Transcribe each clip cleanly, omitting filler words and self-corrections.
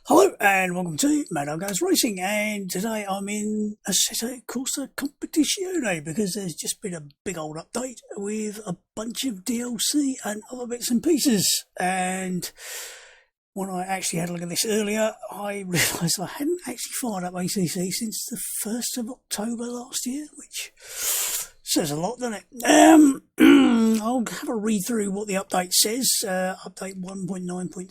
Hello and welcome to Mad Goes Racing, and today I'm in Assetto Corsa Competizione because there's just been a big old update with a bunch of DLC and other bits and pieces. And when I actually had a look at this earlier, I realised I hadn't actually fired up ACC since the 1st of October last year, which says a lot, doesn't it? I'll have a read through what the update says. Update 1.9.6.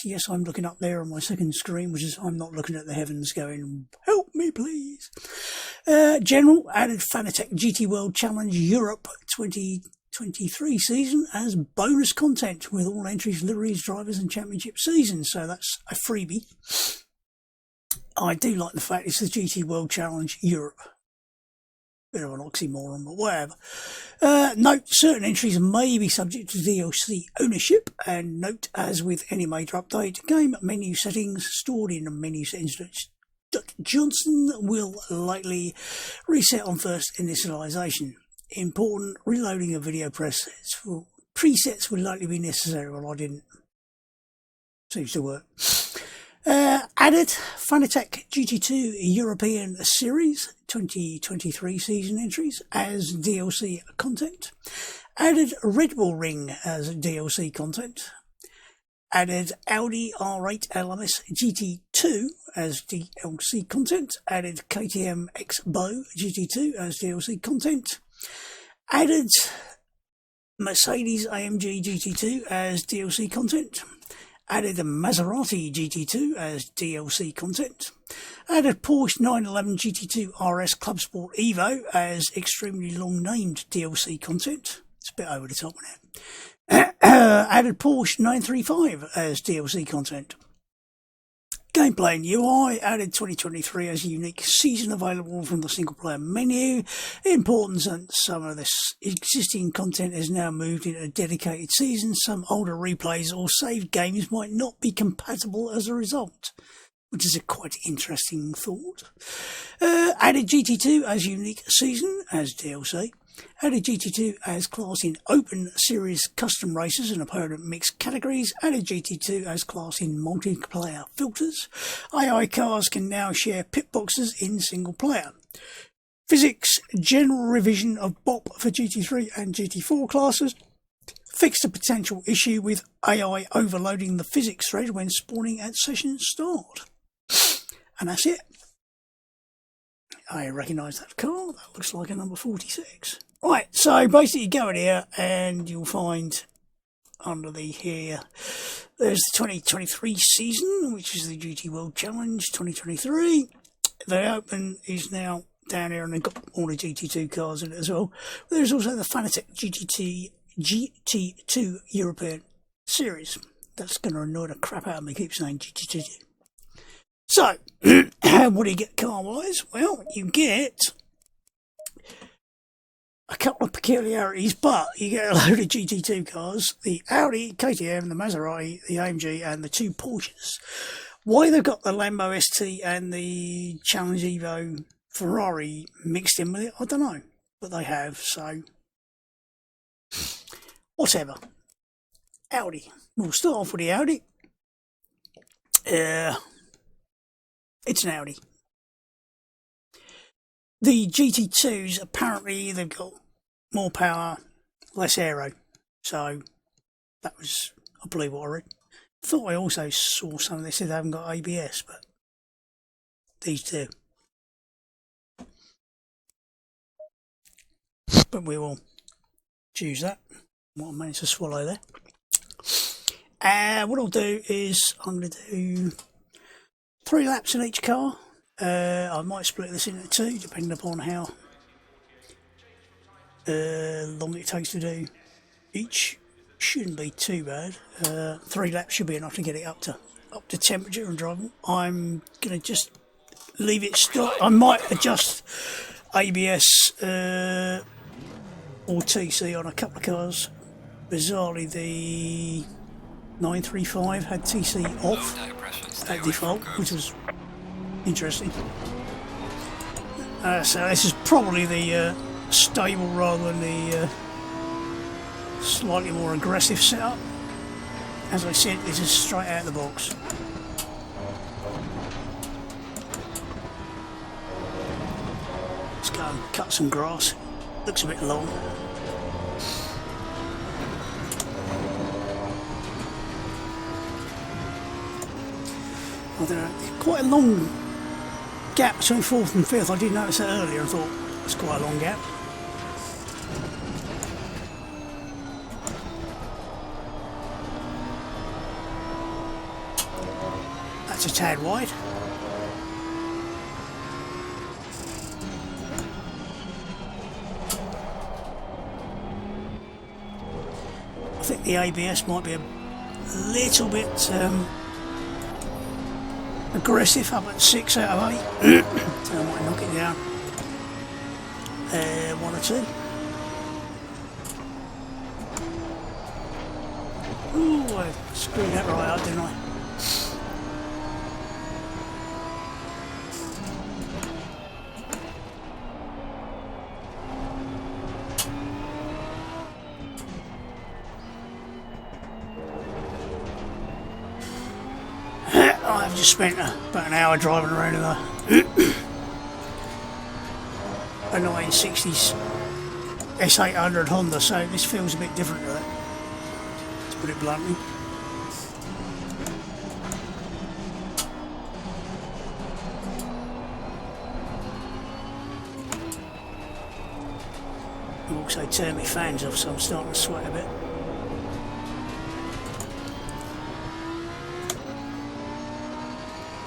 Yes, I'm looking up there on my second screen, which is I'm not looking at the heavens going, help me please. General added Fanatec GT World Challenge Europe 2023 season as bonus content with all entries, liveries, drivers and championship seasons. So that's a freebie. I do like the fact it's the GT World Challenge Europe. Bit of an oxymoron, but whatever. Note, certain entries may be subject to DLC ownership, and note, as with any major update, game menu settings stored in the menu settings Johnson will likely reset on first initialization. Important, reloading of video presets will likely be necessary. Well, I didn't. Seems to work. Added Fanatec GT2 European Series 2023 season entries as DLC content. Added Red Bull Ring as DLC content. Added Audi R8 LMS GT2 as DLC content. Added KTM X Bow GT2 as DLC content. Added Mercedes-AMG GT2 as DLC content. Added a Maserati GT2 as DLC content. Added Porsche 911 GT2 RS Clubsport Evo as extremely long named DLC content. It's a bit over the top now. Added Porsche 935 as DLC content. Gameplay and UI added 2023 as a unique season available from the single player menu. Importance and some of this existing content is now moved into a dedicated season. Some older replays or saved games might not be compatible as a result, which is a quite interesting thought. Added GT2 as unique season as DLC. Added GT2 as class in open series custom races and opponent mixed categories. Added GT2 as class in multiplayer filters. AI cars can now share pit boxes in single player. Physics general revision of BOP for GT3 and GT4 classes. Fixed a potential issue with AI overloading the physics thread when spawning at session start. And that's it. I recognise that car. That looks like a number 46. Right, so basically you go in here and you'll find under the here, there's the 2023 season, which is the GT World Challenge 2023. The Open is now down here and they've got all the GT2 cars in it as well. There's also the Fanatec GT2 European Series. That's going to annoy the crap out of me, keep saying GT2. So, what do you get car-wise? Well, you get a couple of peculiarities, but you get a load of GT2 cars, the Audi, KTM, the Maserati, the AMG and the two Porsches. Why they've got the Lambo ST and the Challenge Evo Ferrari mixed in with it, I don't know, but they have, so whatever. Audi. We'll start off with the Audi. It's an Audi. The GT2s, apparently they've got more power, less aero. So that was, I believe, what I read. Thought I also saw something that said they haven't got ABS, but these do. But we will choose that. What I managed to swallow there. What I'll do is I'm going to do 3 laps in each car. I might split this into 2, depending upon how long it takes to do each. Shouldn't be too bad. 3 laps should be enough to get it up to temperature and drivable. I'm going to just leave it stop. I might adjust ABS or TC on a couple of cars. Bizarrely, the 935 had TC off at default, which was interesting. So this is probably the stable rather than the slightly more aggressive setup. As I said, this is straight out of the box. Let's go and cut some grass. Looks a bit long. I don't know, quite a long gap between 4th and 5th. I did notice that earlier and thought it's quite a long gap. That's a tad wide. I think the ABS might be a little bit aggressive, up at 6 out of 8. So I might knock it down 1 or 2. Ooh, I screwed that right up, didn't I? I've just spent about an hour driving around in a 1960s S800 Honda, so this feels a bit different to that, to put it bluntly. I've also turned my fans off, so I'm starting to sweat a bit.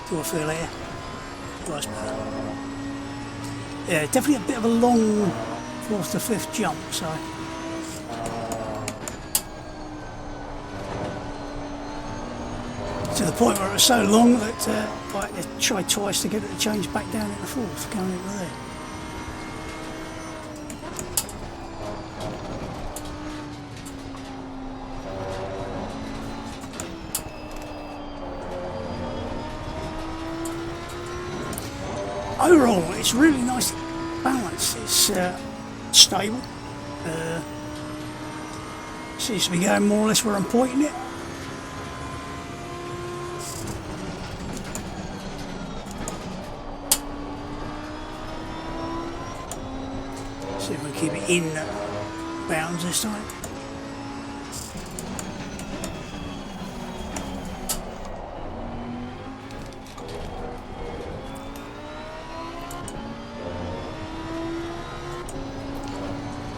Do I feel here? That's better. Yeah, definitely a bit of a long 4th to 5th jump, so. To the point where it was so long that I had to try twice to get it to change back down into 4th, going into there. Overall, it's really nicely balanced. It's stable. Seems to be going more or less where I'm pointing it. See if we can keep it in bounds this time.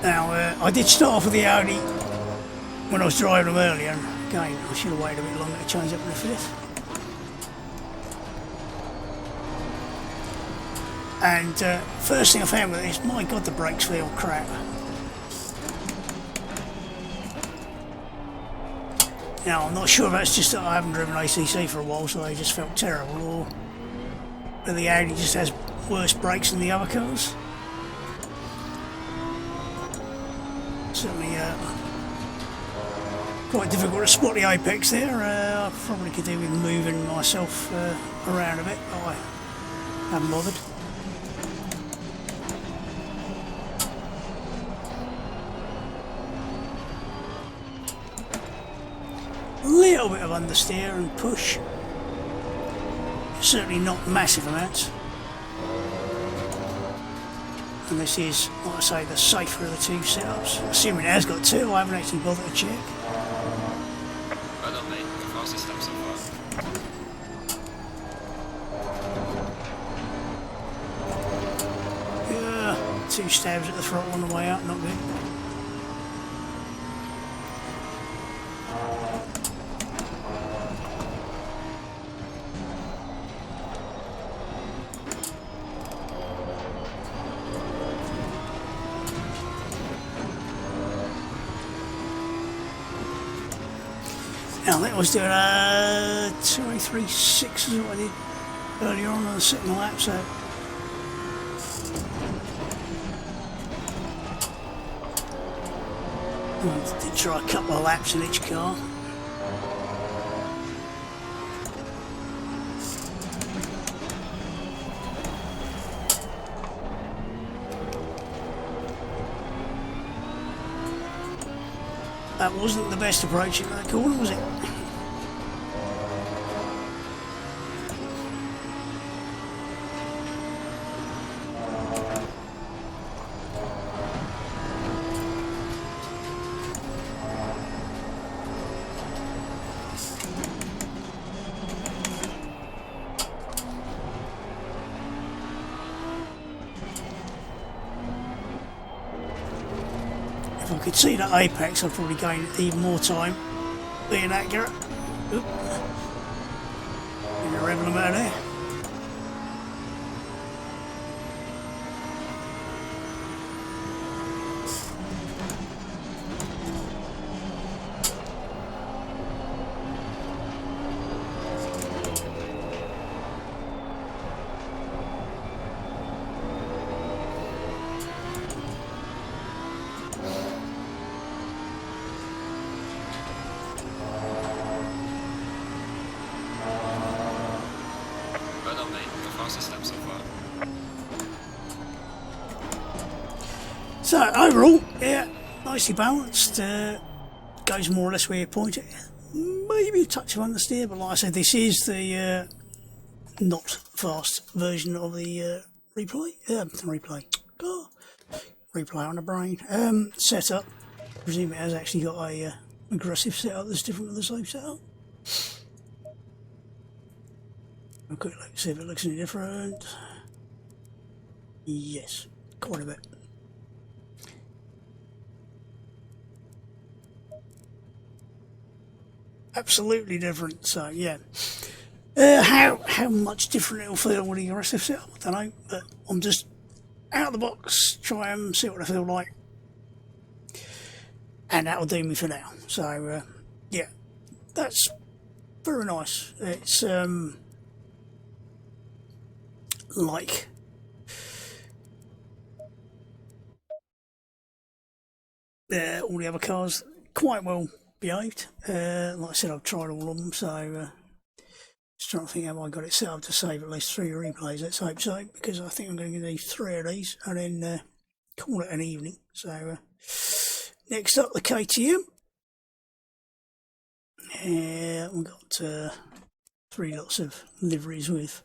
Now, I did start off with the Audi when I was driving them earlier, and again, I should have waited a bit longer to change up to the 5th. And first thing I found with it is, my God, the brakes feel crap. Now, I'm not sure if that's just that I haven't driven ACC for a while, so they just felt terrible, or whether the Audi just has worse brakes than the other cars. Certainly quite difficult to spot the apex there. I probably could do with moving myself around a bit, but I haven't bothered. A little bit of understeer and push. Certainly not massive amounts. And this is, like I say, the safer of the two setups. Assuming it has got two, I haven't actually bothered to check. Well done, mate. The fastest step so far. Yeah, 2 stabs at the throttle on the way up, not good. Now that was doing 2.36 is what I did earlier on the second lap, so I did try a couple of laps in each car. That wasn't the best approach in that corner, was it? I could see that apex, I'd probably gain even more time being accurate. Oop. In a rebel amount there. So overall, yeah, nicely balanced. Goes more or less where you point it. Maybe a touch of understeer, but like I said, this is the not fast version of the replay on the brain setup. I presume it has actually got a aggressive setup that's different to the safe setup. I'll quick look, see if it looks any different. Yes, quite a bit. Absolutely different. So yeah, how much different it'll feel with the aggressive setup, I don't know. But I'm just out of the box, try and see what I feel like, and that'll do me for now. So yeah, that's very nice. It's like all the other cars, quite well behaved. Like I said, I've tried all of them, so just trying to think how I got it set up to save at least 3 replays. Let's hope so, because I think I'm going to need 3 of these and then call it an evening. So next up, the KTM. Yeah, we've got 3 lots of liveries with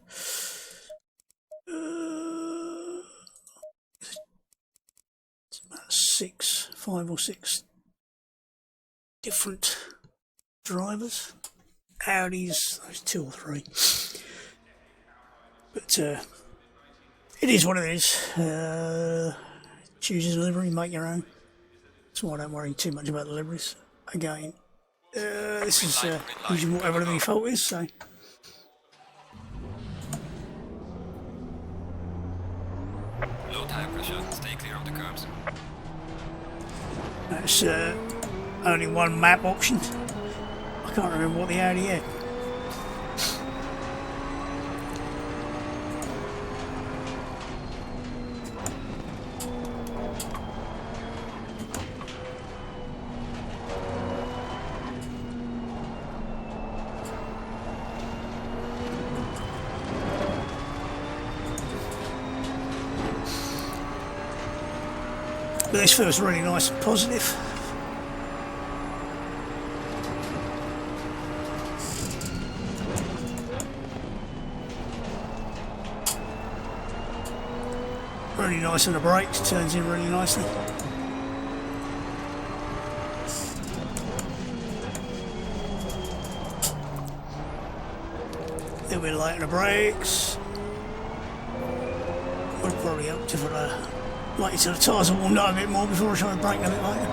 it's about 5 or 6 different drivers. Audis, there's 2 or 3, but it is what it is. Choose a livery, make your own. That's why I don't worry too much about the liveries. Again, this is using whatever the default is, so low tire pressure, stay clear of the curbs. that's only one map option. I can't remember what the Audi had. But this feels really nice and positive. Really nice on the brakes, turns in really nicely. A little bit light on the brakes. Would probably help if I like it till the tyres are warmed up a bit more before I try to brake a bit later.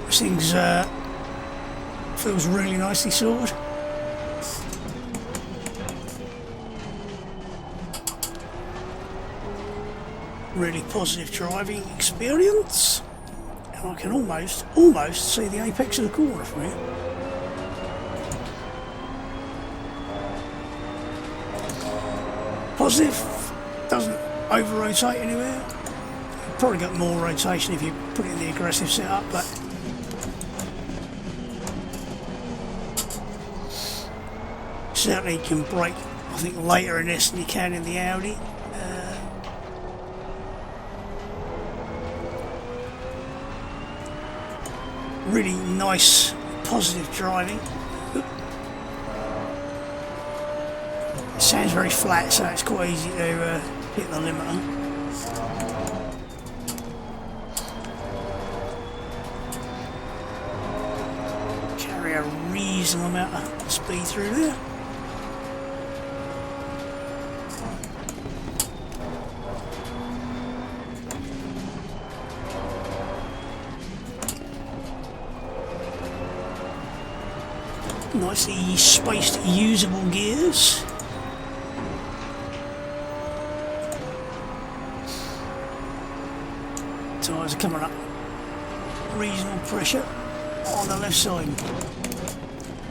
This thing's feels really nicely sorted. Really positive driving experience. And I can almost see the apex of the corner from here. Positive, doesn't over rotate anywhere. You've probably got more rotation if you put it in the aggressive setup, but certainly can brake, I think, later in this than you can in the Audi. Really nice, positive driving. It sounds very flat, so it's quite easy to hit the limiter. Carry a reasonable amount of speed through there. Nicely spaced, usable gears. Tyres are coming up. Reasonable pressure on the left side.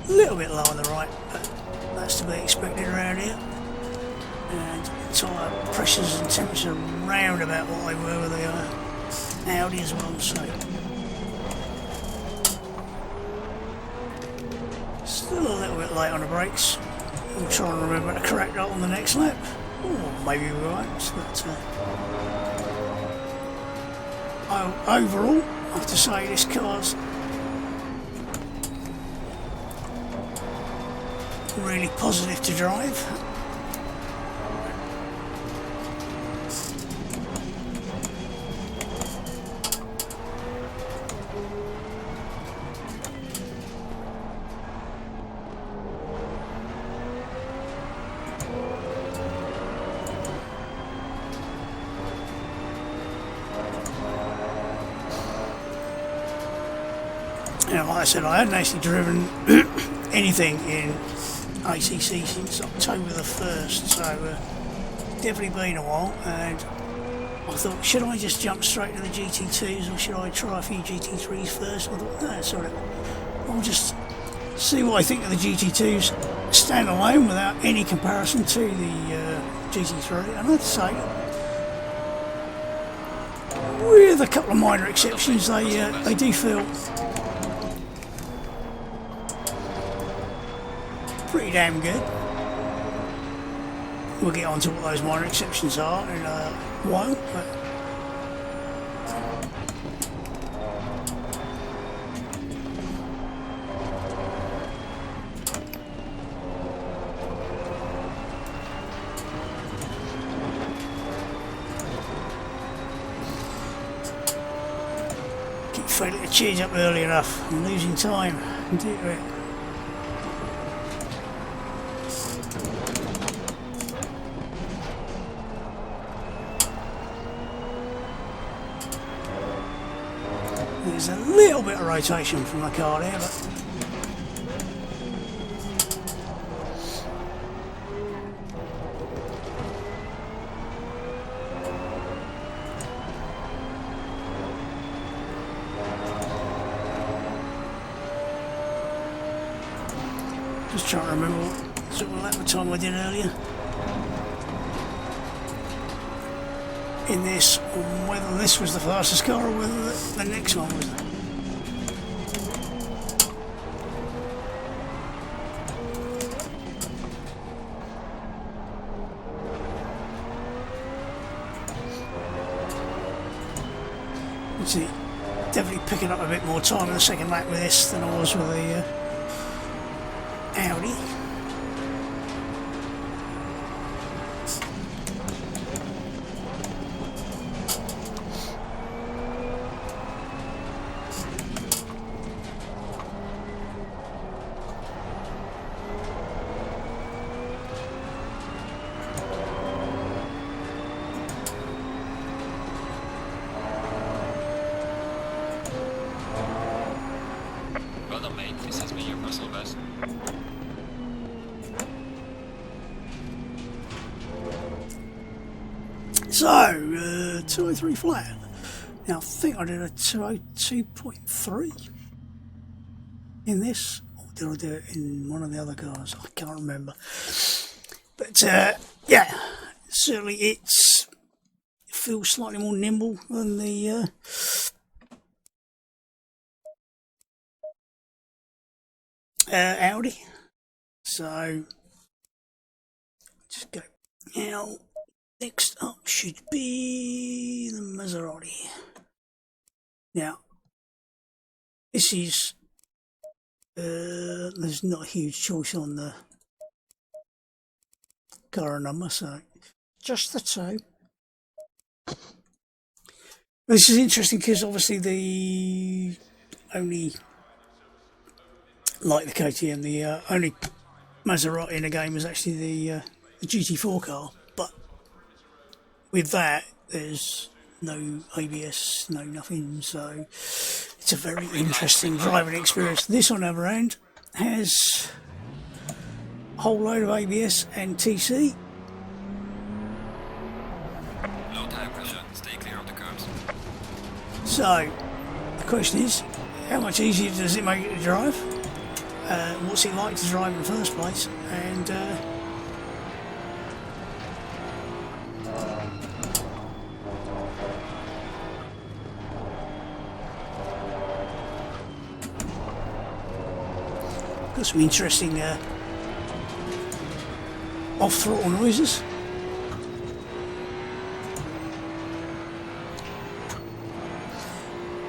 A little bit low on the right, but that's to be expected around here. And tyre pressures and temperatures are round about what they were with the Audi as well, so still a little bit late on the brakes. I'm trying to remember to correct that on the next lap. Or maybe we won't, but overall, I have to say this car's really positive to drive. Like I said, I hadn't actually driven anything in ACC since October the 1st, so definitely been a while, and I thought, should I just jump straight to the GT2s or should I try a few GT3s first? I thought, no, sorry, I'll just see what I think of the GT2s standalone without any comparison to the GT3, and I'd say, with a couple of minor exceptions, they do feel pretty damn good. We'll get on to what those minor exceptions are in a while, but keep failing to change up early enough. I'm losing time. There's a little bit of rotation from the car there, but just trying to remember what sort of lap of time I did earlier in this, or whether this was the fastest car or whether the next one was. You see, definitely picking up a bit more time in the second lap with this than I was with the Audi. So, 203 flat. Now I think I did a 202.3 in this, or did I do it in one of the other cars? I can't remember. But yeah, certainly it feels slightly more nimble than the Audi. So, just go now. Next up should be the Maserati. Now, this is, there's not a huge choice on the car number, so just the two. This is interesting because obviously the only, like the KTM, the only Maserati in the game is actually the GT4 car, but with that, there's no ABS, no nothing, so it's a very interesting driving experience. This, on the other hand, has a whole load of ABS and TC. Low tire pressure, stay clear of the curbs. So, the question is, how much easier does it make it to drive? What's it like to drive in the first place? And got some interesting off-throttle noises.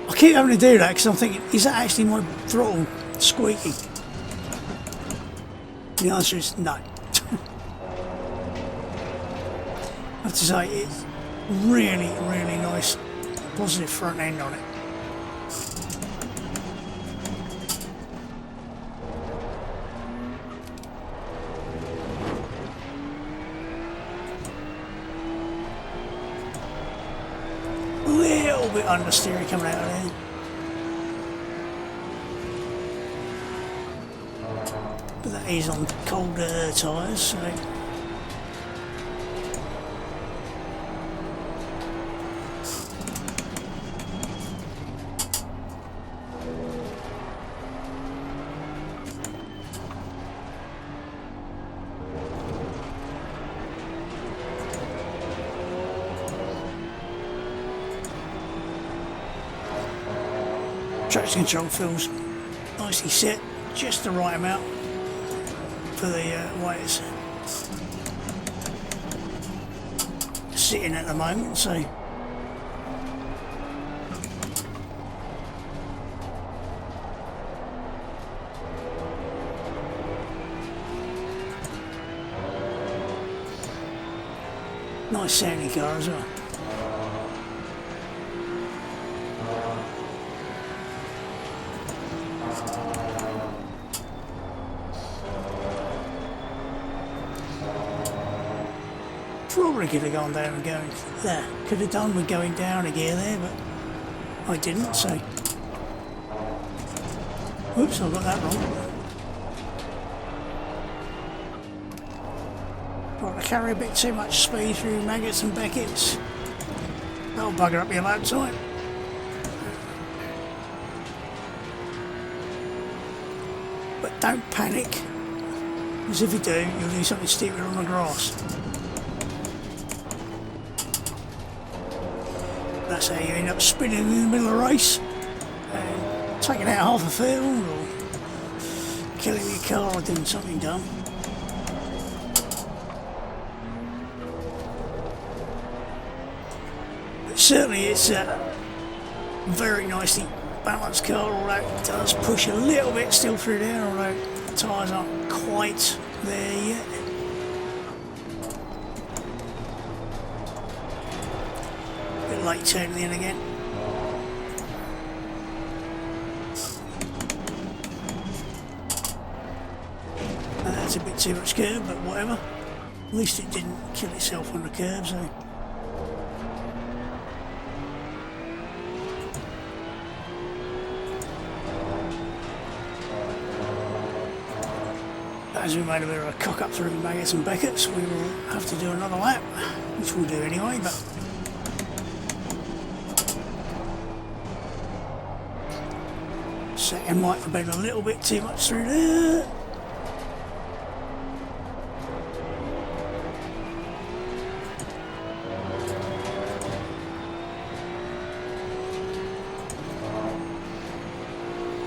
I keep having to do that because I'm thinking, is that actually my throttle squeaking? The answer is no. I have to say, it's really, really nice positive front end on it. A little bit understeer coming out of there. But that is on colder tyres, so traction control feels nicely set, just the right amount for the way it's sitting at the moment, so nice sounding car as well. Probably could have gone down and going there. Could have done with going down a gear there, but I didn't, so. Oops, I got that wrong. Right, I carry a bit too much speed through Maggots and Becketts. That'll bugger up your lap time. But don't panic, because if you do, you'll do something stupid on the grass. That's how you end up spinning in the middle of the race and taking out half a field or killing your car or doing something dumb. But certainly it's a very nicely balanced car, although it does push a little bit still through there, although the tyres aren't quite there yet. Late turning in again. That's a bit too much curb, but whatever. At least it didn't kill itself on the curb, so. As we made a bit of a cock up through Maggots and Becketts, we will have to do another lap, which we'll do anyway, but second might have been a little bit too much through there.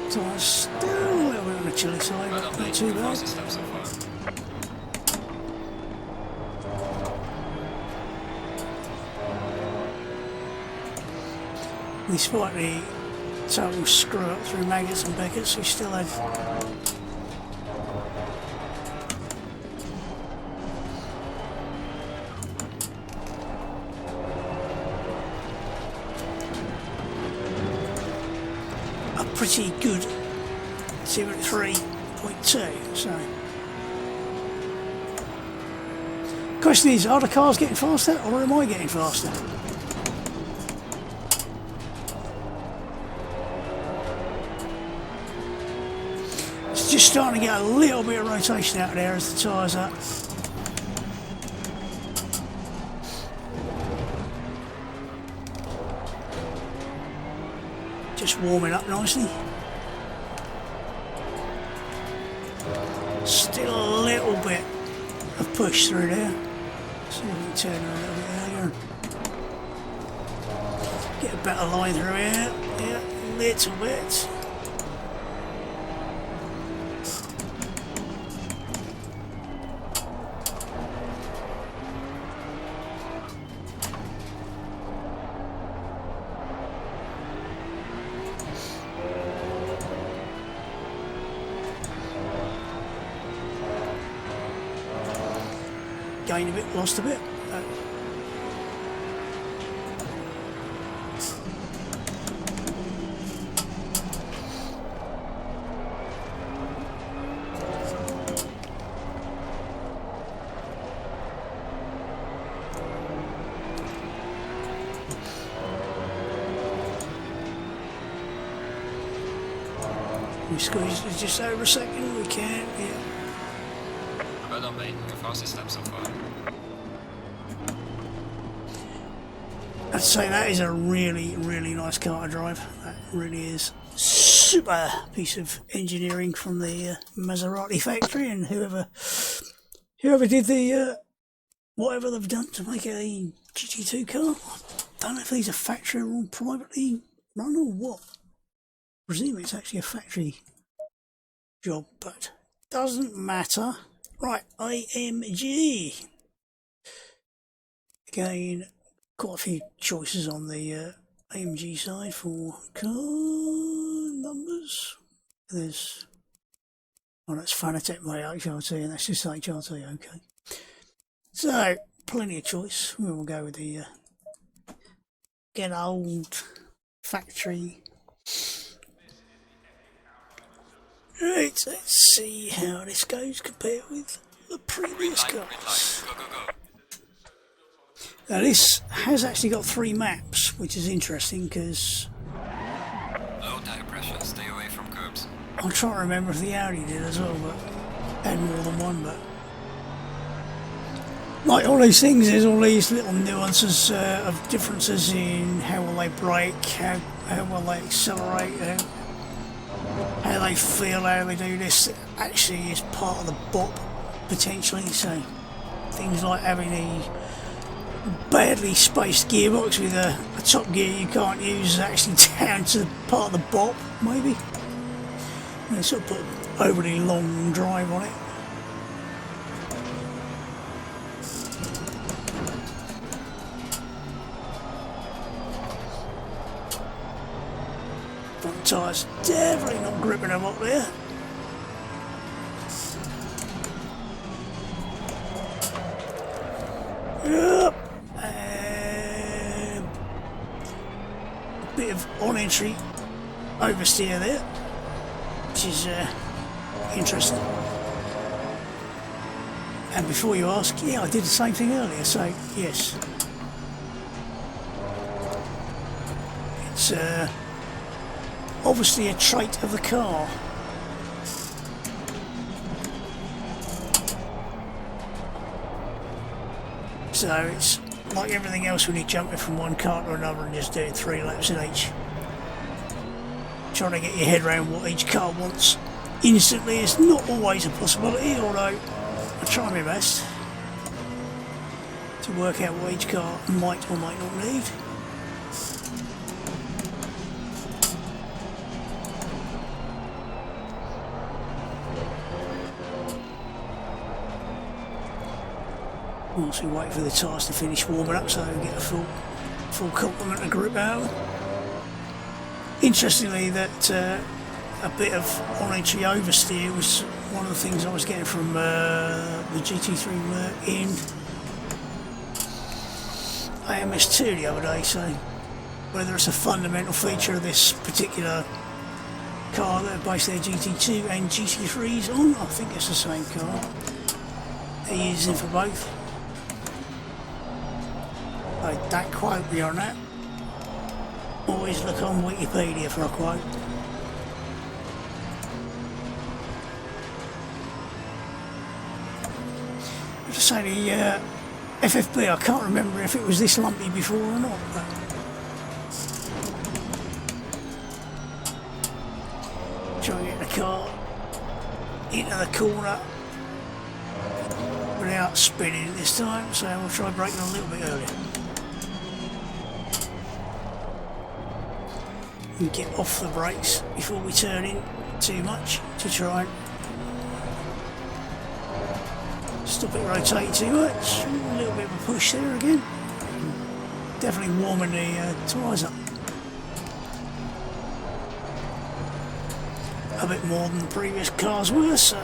So I'm still a little bit on the chilly side, but not too bad. Despite the total screw up through Maggots and Becketts, we still had a pretty good 73.2. So, question is, are the cars getting faster or am I getting faster? It's just starting to get a little bit of rotation out there as the tyres up. Just warming up nicely. Still a little bit of push through there. See if we can turn her a little bit earlier. Get a better line through here. Yeah, a little bit. Gained a bit, lost a bit. We squeezed it just over a second, we can, yeah. Well done, mate. Your fastest lap so far. I'd say that is a really, really nice car to drive. That really is super piece of engineering from the Maserati factory, and whoever did the whatever they've done to make a GT2 car. I don't know if these are factory or privately run or what. I presume it's actually a factory job, but doesn't matter. Right, AMG. Again, quite a few choices on the AMG side for car numbers. There's, oh, that's Fanatec by HRT, and that's just HRT, okay. So, plenty of choice. We'll go with the good old factory. Right, let's see how this goes compared with the previous cars. Go, go, go. Now this has actually got 3 maps, which is interesting because Low tire pressure, stay away from curbs. I'm trying to remember if the Audi did as well, but had more than one. But like all these things, there's all these little nuances of differences in how will they brake, how will they accelerate, how they feel, how they do this. Actually is part of the bop potentially. So things like having a badly spaced gearbox with a top gear you can't use is actually down to part of the bop, maybe. They sort of put overly long drive on it. Front tyres definitely not gripping them up there. Yep. A bit of on-entry oversteer there, which is interesting. And before you ask, yeah, I did the same thing earlier, so yes. It's obviously a trait of the car. So it's like everything else when you're jumping from one car to another and just doing 3 laps in each. Trying to get your head around what each car wants instantly is not always a possibility, although I try my best to work out what each car might or might not need. Whilst we wait for the tyres to finish warming up so we get a full complement of grip out. Interestingly, that a bit of on-entry oversteer was one of the things I was getting from the GT3 in AMS2 the other day, so whether it's a fundamental feature of this particular car that based their GT2 and GT3s on, I think it's the same car they're using for both. Don't quote me on that. Always look on Wikipedia for a quote. to say the FFB, I can't remember if it was this lumpy before or not. But try and get the car into the corner without spinning this time, so we'll try braking a little bit earlier. And get off the brakes before we turn in too much to try and stop it rotating too much. A little bit of a push there again. Definitely warming the tyres up a bit more than the previous cars were, so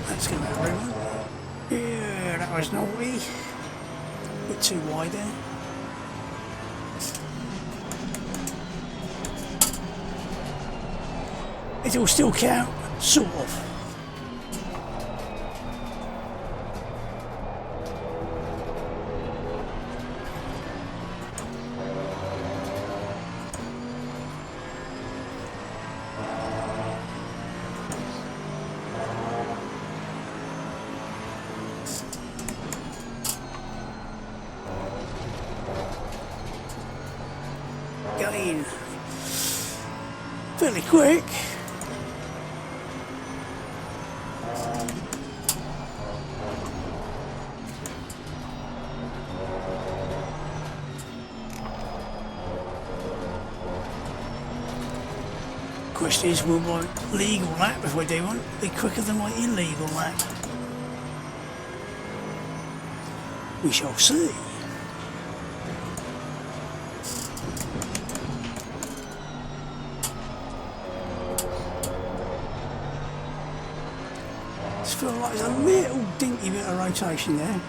that's going to hurt everyone. Yeah, that was naughty. A bit too wide there. It'll still count, sort of. Going fairly quick. Question is, will my legal lap, if I do one, be quicker than my illegal lap? We shall see. Just feel like there's a little dinky bit of rotation there.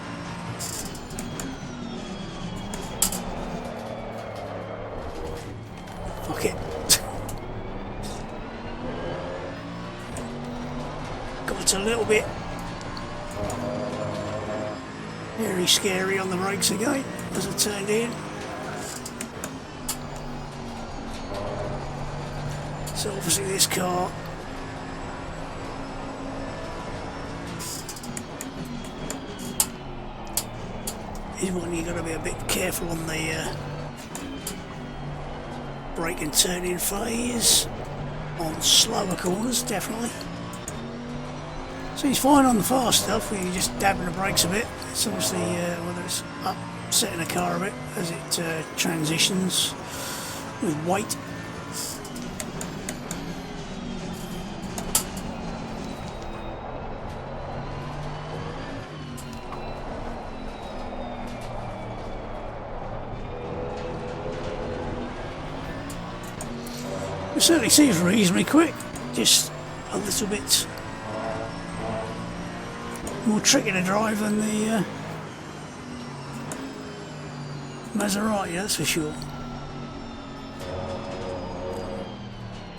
Fuck it. Got a little bit very scary on the brakes again as I turned in. So obviously this car is one you've got to be a bit careful on the brake and turning phase on slower corners, definitely. So he's fine on the fast stuff where you're just dabbing the brakes a bit. It's obviously whether it's upsetting the car a bit as it transitions with weight. It certainly seems reasonably quick, just a little bit more tricky to drive than the Maserati, that's for sure.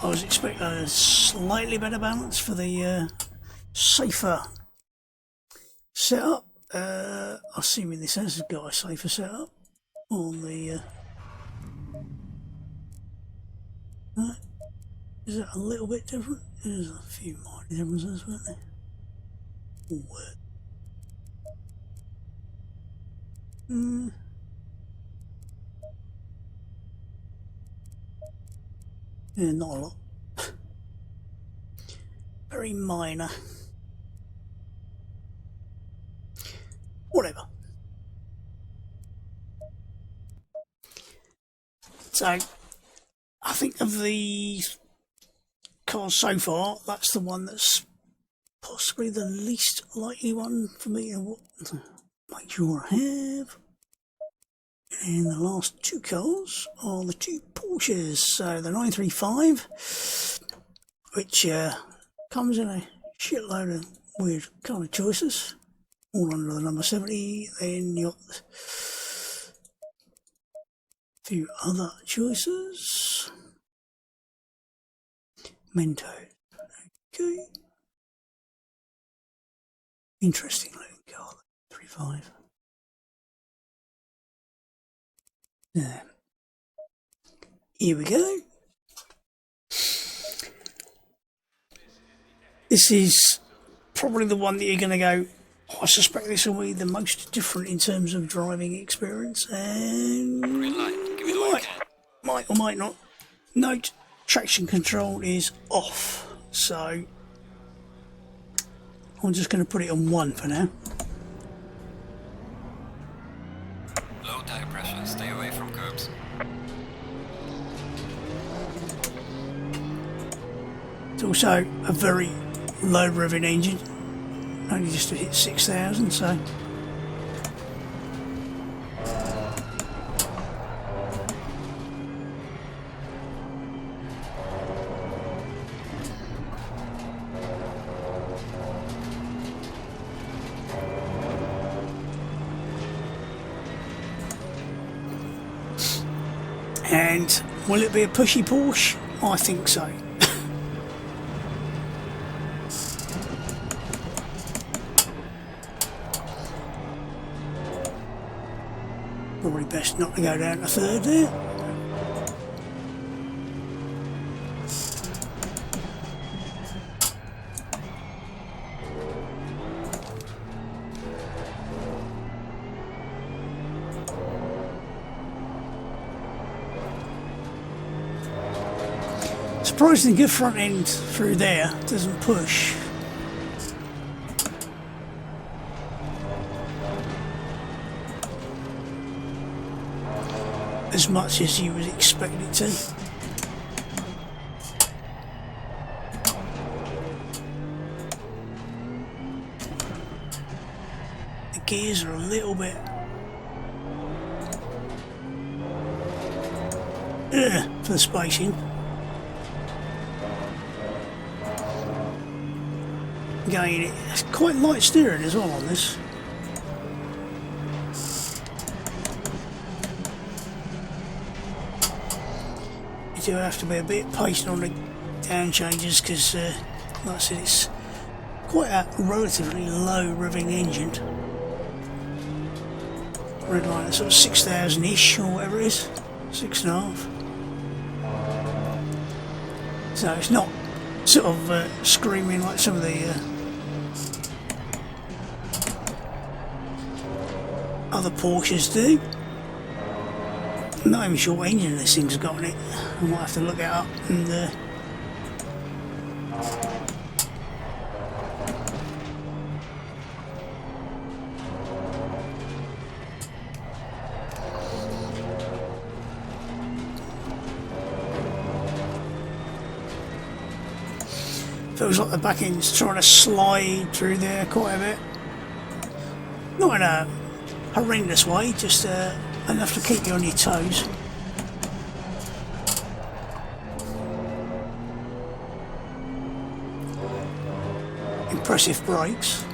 I was expecting a slightly better balance for the safer setup. Assuming this has got a safer setup on the is it a little bit different? There's a few minor differences, weren't there? Yeah, not a lot. Very minor. Whatever. So, I think of the cars so far, that's the one that's possibly the least likely one for me to make sure I have. And the last two cars are the two Porsches. So the 935, which comes in a shitload of weird kind of choices, all under the number 70. Then you got a few other choices. Mentos. Okay. Interesting looking car. 3.5. There. Here we go. This is probably the one that you're going to go, I suspect this will be the most different in terms of driving experience, and Green light. Give me the light. might or might not. Note, traction control is off, so I'm just going to put it on 1 for now. Low tire pressure. Stay away from curbs. It's also a very low revving engine, only just to hit 6,000, so and will it be a pushy Porsche? I think so. Probably best not to go down to 3rd there. Surprisingly good front end through there, doesn't push. As much as you would expect it to. The gears are a little bit for the spacing. Again, it's quite light steering as well on this. You do have to be a bit patient on the down changes because, like I said, it's quite a relatively low revving engine. Red line at sort of 6,000-ish or whatever it is, 6.5. So it's not sort of screaming like some of the other Porsches do. I'm not even sure what engine this thing's got in it. I might have to look it up and feels like the back end's trying to slide through there quite a bit. Not in a horrendous way, just enough to keep you on your toes. Impressive brakes.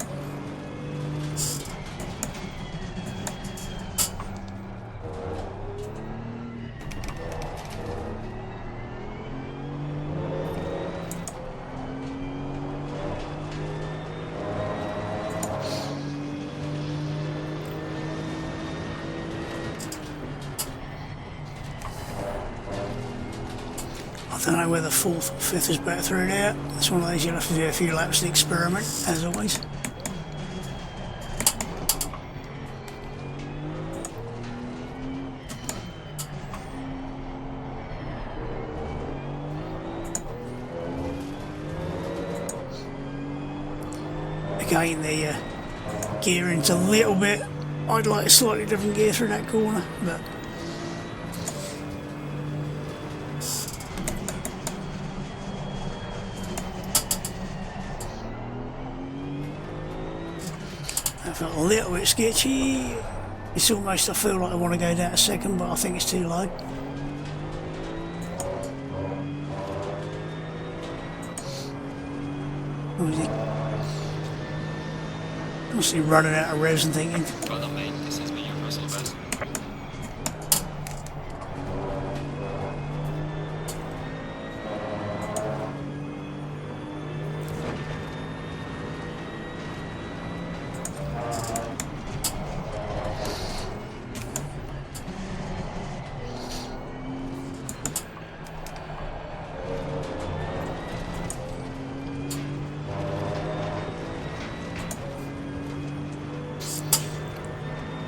I don't know whether 4th or 5th is better through there. It's one of those you'll have to do a few laps to experiment, as always. Again, the gearing's a little bit. I'd like a slightly different gear through that corner, but. I felt a little bit sketchy. It's almost, I feel like I want to go down a second, but I think it's too low. Obviously running out of revs and thinking. Well done, mate. This has been your personal best.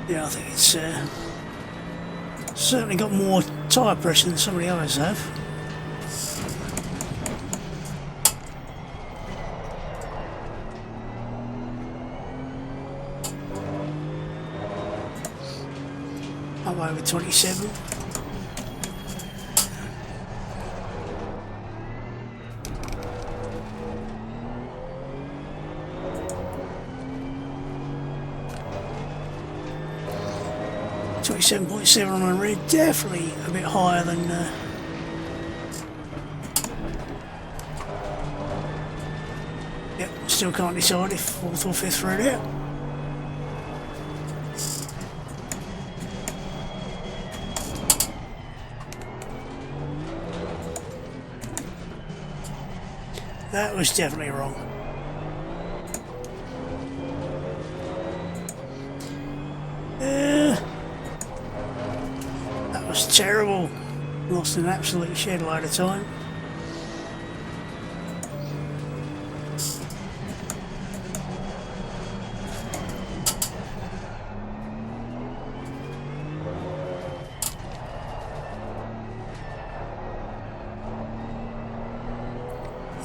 Yeah, I think it's certainly got more tyre pressure than some of the others have. I'm over 27. .7 on a red, definitely a bit higher than yep, still can't decide if 4th or 5th through there. That was definitely wrong. That was terrible. Lost an absolute shed load of time.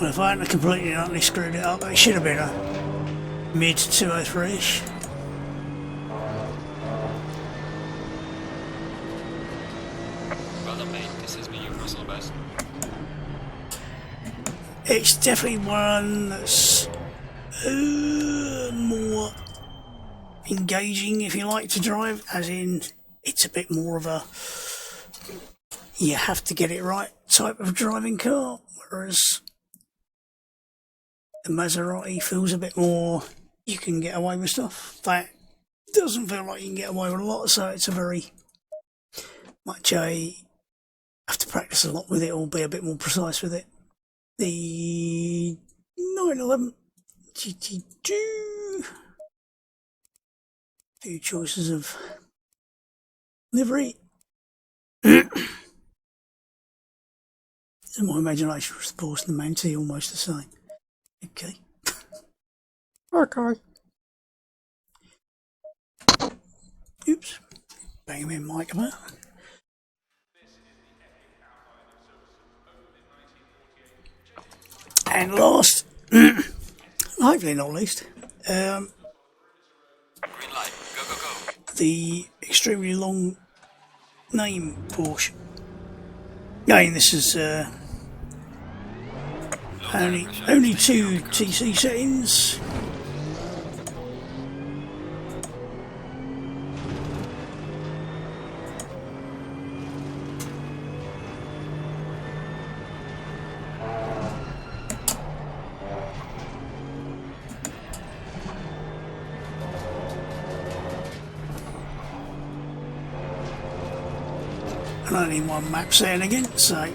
Well, if I hadn't completely and utterly screwed it up, it should have been a mid 203-ish. Well done, mate. This has been your personal best. It's definitely one that's more engaging, if you like, to drive, as in it's a bit more of a you have to get it right type of driving car, whereas the Maserati feels a bit more you can get away with stuff. That doesn't feel like you can get away with a lot, so it's a very much a have to practice a lot with it or be a bit more precise with it. The 911 GT2, few choices of livery. My imagination was the Porsche and the Manti almost the same. Okay. Okay. Oops. Bang my mic about. And last, hopefully not least, Green light. Go, go, go. the extremely long name Porsche. Again, this is only 2 TC settings. And only one map setting again, so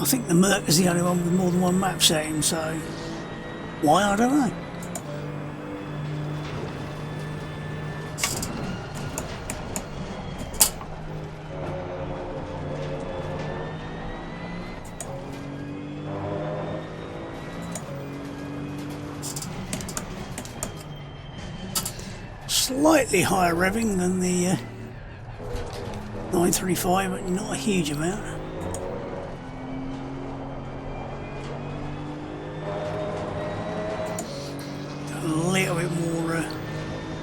I think the Merc is the only one with more than one map setting, so why, I don't know. Slightly higher revving than the 935, but not a huge amount. A little bit more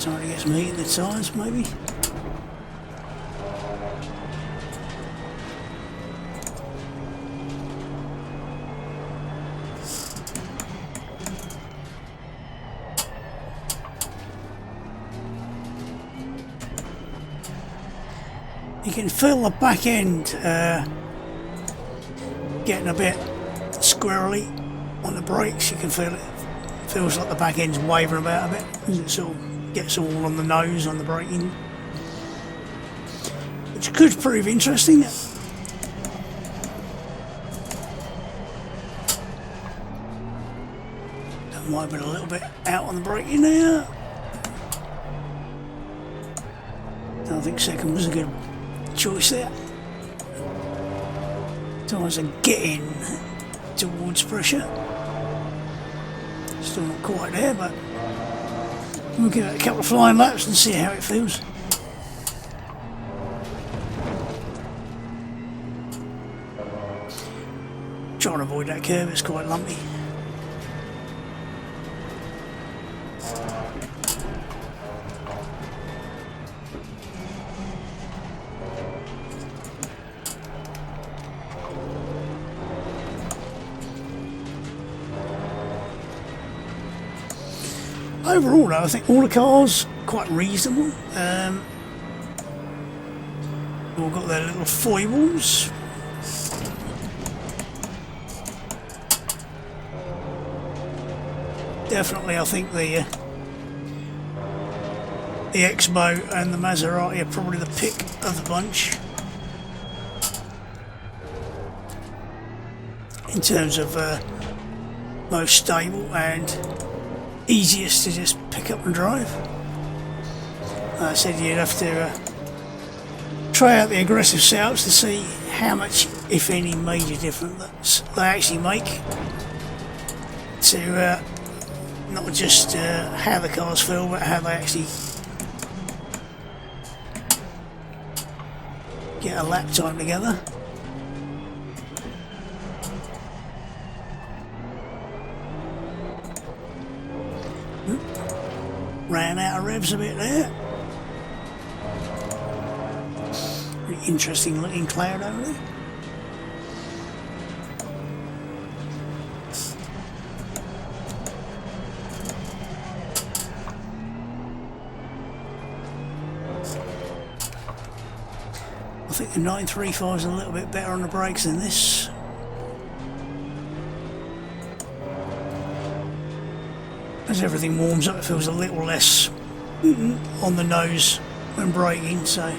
time to get some heat in the tyres, maybe. You can feel the back end getting a bit squirrely on the brakes. You can feel it. Feels like the back end's wavering about a bit as it sort of gets all on the nose on the braking, which could prove interesting. That might have been a little bit out on the braking there. I think second was a good choice there. Tyres are getting towards pressure. Still not quite there, but We'll give it a couple of flying laps and see how it feels. Trying to avoid that curve, it's quite lumpy. Overall though, I think all the cars quite reasonable. All got their little foibles. Definitely I think the Expo and the Maserati are probably the pick of the bunch in terms of most stable and easiest to just pick up and drive. I said you'd have to try out the aggressive setups to see how much, if any, major difference they actually make to not just how the cars feel, but how they actually get a lap time together. Ran out of revs a bit there. Really interesting looking cloud over there. I think the 935 is a little bit better on the brakes than this. As everything warms up, it feels a little less on the nose when braking, so.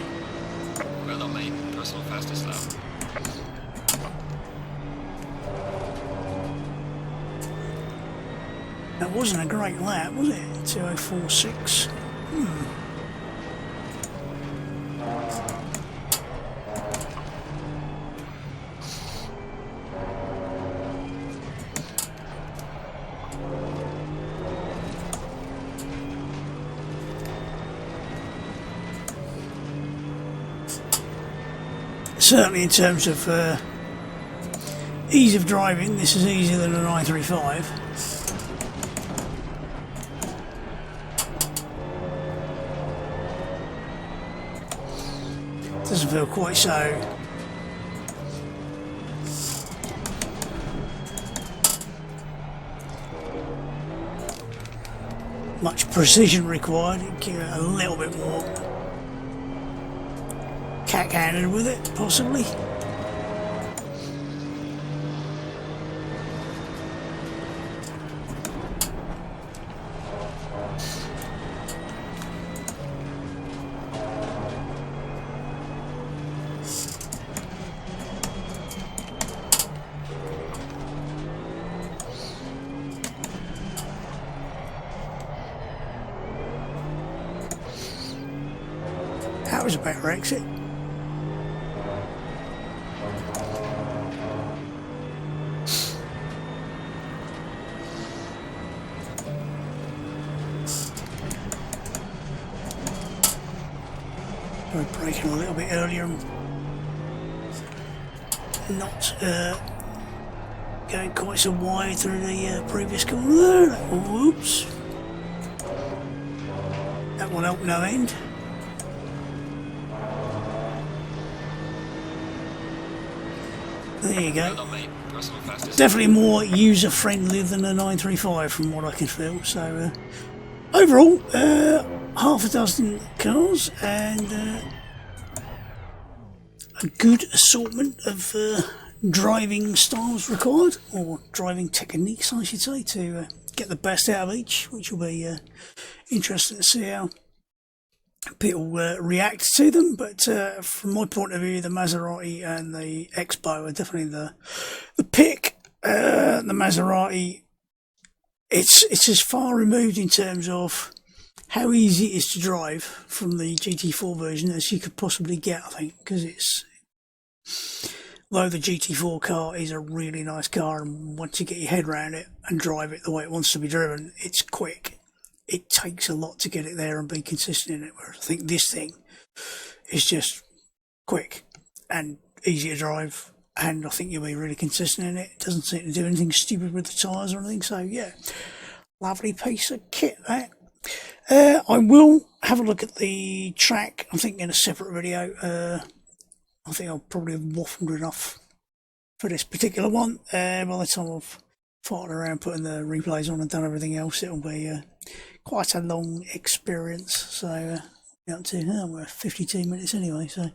Well done, mate. Personal fastest lap. That wasn't a great lap, was it? 2046. Certainly in terms of ease of driving, this is easier than a 935. Doesn't feel quite so much precision required. Give it a little bit more cat-handed with it, possibly. That was a better exit. Braking a little bit earlier and not going quite so wide through the previous corner there. Whoops. That will help no end. There you go. Well done, mate. Personal fastest. Definitely more user friendly than a 935 from what I can feel. So overall, half a dozen cars and a good assortment of driving styles required, or driving techniques I should say, to get the best out of each, which will be interesting to see how people react to them. But from my point of view, the Maserati and the Expo are definitely the pick. The Maserati, it's as far removed in terms of how easy it is to drive from the GT4 version as you could possibly get, I think, because though the GT4 car is a really nice car, and once you get your head around it and drive it the way it wants to be driven, it's quick. it takes a lot to get it there and be consistent in it. Whereas I think this thing is just quick and easy to drive, and I think you'll be really consistent in it. It doesn't seem to do anything stupid with the tyres or anything, so yeah, lovely piece of kit that. I will have a look at the track, I think in a separate video. I think I'll probably have waffled enough for this particular one. By the time I've farted around putting the replays on and done everything else, it'll be quite a long experience. So up to we're 52 minutes anyway. So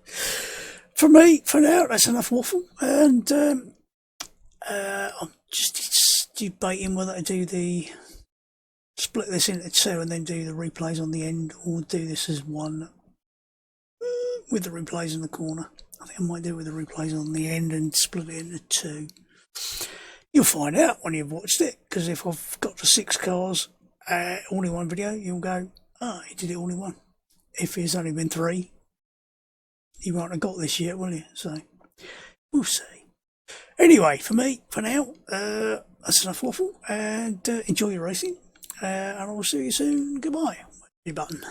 for me, for now, that's enough waffle. And I'm just debating whether to split this into two and then do the replays on the end, or do this as one with the replays in the corner. I think I might do it with the replays on the end and split it into two. You'll find out when you've watched it, because if I've got to 6 cars all in one video, you'll go, he did it all in one. If there's only been 3, you won't have got this yet, will you? So we'll see. Anyway, for me, for now, that's enough waffle, and enjoy your racing, and I will see you soon. Goodbye. Your button.